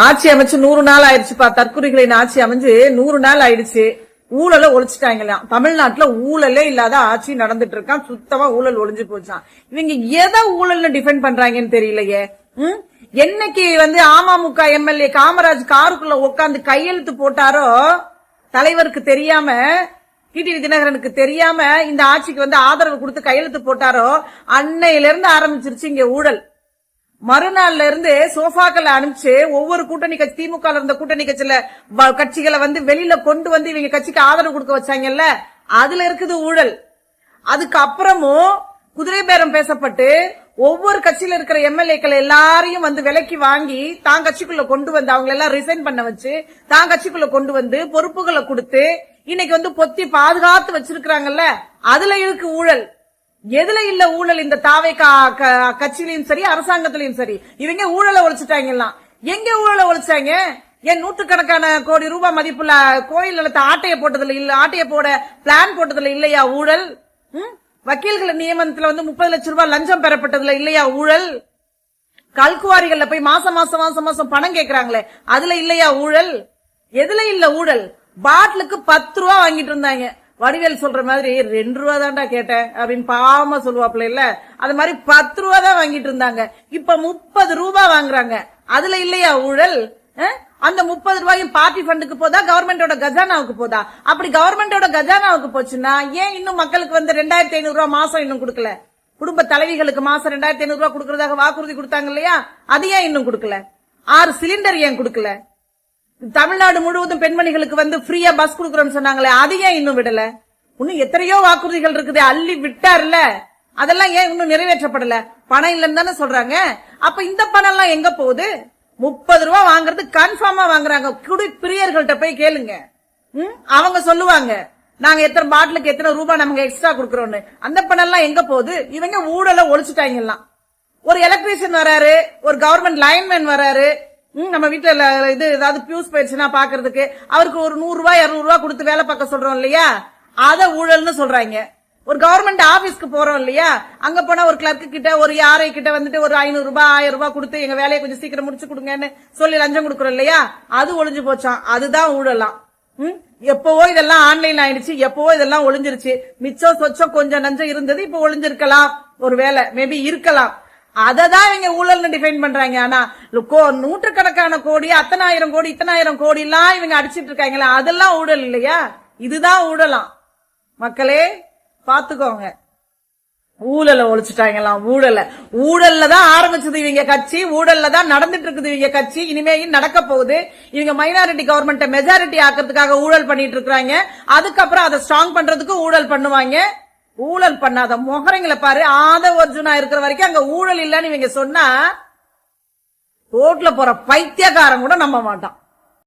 ஆட்சி அமைச்சு 100 நாள் ஆயிடுச்சுப்பா. தற்குறிகளின் ஆட்சி அமைஞ்சு 100 நாள் ஆயிடுச்சு. ஊழல ஒழிச்சுட்டாங்களாம். தமிழ்நாட்டுல ஊழலே இல்லாத ஆட்சி நடந்துட்டு இருக்கான். சுத்தமா ஊழல் ஒழிஞ்சு போச்சான். இவங்க எதை ஊழல்னு டிஃபெண்ட் பண்றாங்கன்னு தெரியலையே. என்னைக்கு அமமுக எம்எல்ஏ காமராஜ் காருக்குள்ள உட்காந்து கையெழுத்து போட்டாரோ தலைவருக்கு தெரியாம, டிடிவி தினகரனுக்கு தெரியாம இந்த ஆட்சிக்கு ஆதரவு கொடுத்து கையெழுத்து போட்டாரோ அன்னையில இருந்து ஆரம்பிச்சிருச்சு இங்க ஊழல். மறுநாள்ல இருந்து சோஃபாக்கள் அனுப்பிச்சு ஒவ்வொரு கூட்டணி கட்சி, திமுக இருந்த கூட்டணி கட்சிகளை வெளியில கொண்டு இவங்க கட்சிக்கு ஆதரவு கொடுக்க வச்சாங்கல்ல, அதுல இருக்குது ஊழல். அதுக்கு அப்புறமும் குதிரை பேரம் பேசப்பட்டு ஒவ்வொரு கட்சியில இருக்கிற எம்எல்ஏக்கள் எல்லாரையும் விலைக்கு வாங்கி தான் கட்சிக்குள்ள கொண்டு அவங்க எல்லாம் ரிசைன் பண்ண வச்சு தான் கட்சிக்குள்ள கொண்டு பொறுப்புகளை கொடுத்து இன்னைக்கு பொத்தி பாதுகாத்து வச்சிருக்காங்கல்ல, அதுல இருக்கு ஊழல். எதுல இல்ல ஊழல்? இந்த தாவை கட்சியிலையும் சரி அரசாங்கத்திலையும் சரி இவங்க ஊழலை ஒழிச்சுட்டாங்க. எங்க ஊழலை ஒழிச்சாங்க? ஏன் நூற்றுக்கணக்கான கோடி ரூபாய் மதிப்புள்ள கோயில் நிலத்தை ஆட்டைய போட்டதுல இல்ல, ஆட்டைய போட பிளான் போட்டதுல இல்லையா ஊழல்? வக்கீல்கள் நியமனத்துல 30 லட்சம் ரூபாய் லஞ்சம் பெறப்பட்டதுல இல்லையா ஊழல்? கல்குவாரிகள்ல போய் மாசம் மாசம் பணம் கேட்கறாங்களே, அதுல இல்லையா ஊழல்? எதுல இல்ல ஊழல்? பாட்டிலுக்கு 10 ரூபா வாங்கிட்டு இருந்தாங்க. வடிவேல் சொல்ற மாதிரி 2 ரூபா தான்டா கேட்டேன் அப்படின்னு பாவமா சொல்லுவாப்ல இல்ல, அது மாதிரி 10 ரூபா தான் வாங்கிட்டு இருந்தாங்க. இப்ப 30 ரூபாய் வாங்குறாங்க. அதுல இல்லையா ஊழல்? அந்த 30 ரூபாயும் பார்ட்டி ஃபண்டுக்கு போதா, கவர்மெண்டோட கஜானாவுக்கு போதா? அப்படி கவர்மெண்டோட கஜானாவுக்கு போச்சுன்னா ஏன் இன்னும் மக்களுக்கு 2500 ரூபாய் மாசம் இன்னும் கொடுக்கல? குடும்ப தலைவிகளுக்கு மாசம் 2500 ரூபாய் கொடுக்கறதாக வாக்குறுதி கொடுத்தாங்க இல்லையா, அது ஏன் இன்னும் கொடுக்கல? 6 சிலிண்டர் ஏன் கொடுக்கல? தமிழ்நாடு முழுவதும் பெண்மணிகளுக்கு ஃப்ரீயா பஸ் கொடுக்கறோம்னு சொன்னாங்களே, அது ஏன் இன்னும் விடல? இன்னும் எத்தனையோ வாக்குறுதிகள் இருக்குது, அள்ளி விட்டார்ல, அதெல்லாம் ஏன் இன்னும் நிறைவேற்றப்படல? பணம் இல்லன்னு தானே சொல்றாங்க. அப்ப இந்த பணம் எல்லாம் எங்க போகுது? 30 ரூபாய் வாங்குறது கன்ஃபார்மா வாங்குறாங்க. குடி பிரியர்கள்ட்ட போய் கேளுங்க, அவங்க சொல்லுவாங்க நாங்க எத்தனை பாட்டிலுக்கு எத்தனை ரூபாய் நமக்கு எக்ஸ்ட்ரா கொடுக்கறோம்னு. அந்த பணம் எல்லாம் எங்க போகுது? இவங்க ஊழல ஒழிச்சுட்டாங்க எல்லாம். ஒரு எலக்ட்ரீஷியன் வராரு, ஒரு கவர்மெண்ட் லைன்மேன் வராரு, நம்ம வீட்டுல இது ஏதாவது பியூஸ் போயிடுச்சுன்னா பாக்குறதுக்கு அவருக்கு ஒரு 100 ரூபாய் 200 ரூபாய் கொடுத்து வேலை பார்க்க சொல்றோம் இல்லையா, அத ஊழல்னு சொல்றாங்க. ஒரு கவர்மெண்ட் ஆபீஸ்க்கு போறோம் இல்லையா, அங்க போனா ஒரு கிளர்க் கிட்ட ஒரு யாரை கிட்ட ஒரு 500 ரூபாய் 1000 ரூபாய் கொடுத்து எங்க வேலையை கொஞ்சம் சீக்கிரம் முடிச்சு கொடுங்கன்னு சொல்லி லஞ்சம் கொடுக்கறோம் இல்லையா, அது ஒளிஞ்சு போச்சான். அதுதான் ஊழலாம். எப்பவோ இதெல்லாம் ஆன்லைன் ஆயிடுச்சு, எப்பவோ இதெல்லாம் ஒளிஞ்சிருச்சு. மிச்சம் சொச்சம் கொஞ்சம் நஞ்சம் இருந்தது, இப்ப ஒளிஞ்சிருக்கலாம், ஒரு வேலை மேபி இருக்கலாம். அததான் இவங்க ஊழல்னு டிஃபைன் பண்றாங்க. ஆனா நூற்றுக்கணக்கான கோடி, அத்தனாயிரம் கோடி இத்தனாயிரம் கோடி எல்லாம் இவங்க அடிச்சிட்டு இருக்காங்களா, அதெல்லாம் ஊழல் இல்லையா? இதுதான் ஊழலாம். மக்களே பாத்துக்கோங்க, ஊழல ஒழிச்சுட்டாங்களாம். ஊழல்ல தான் ஆரம்பிச்சது இவங்க கட்சி, ஊழல்ல தான் நடந்துட்டு இருக்குது இவங்க கட்சி, இனிமேல் நடக்க போகுது. இவங்க மைனாரிட்டி கவர்மெண்ட்டை மெஜாரிட்டி ஆக்கிறதுக்காக ஊழல் பண்ணிட்டு இருக்காங்க. அதுக்கப்புறம் அதை ஸ்ட்ராங் பண்றதுக்கு ஊழல் பண்ணுவாங்க. ஊழல் பண்ணாத மொகரைங்களை பாரு, ஒர்ஜுனா இருக்கிற வரைக்கும் அங்க ஊழல் இல்லன்னு இவங்க சொன்னா ரோட்ல போற பைத்தியக்காரன் கூட நம்ப மாட்டான்.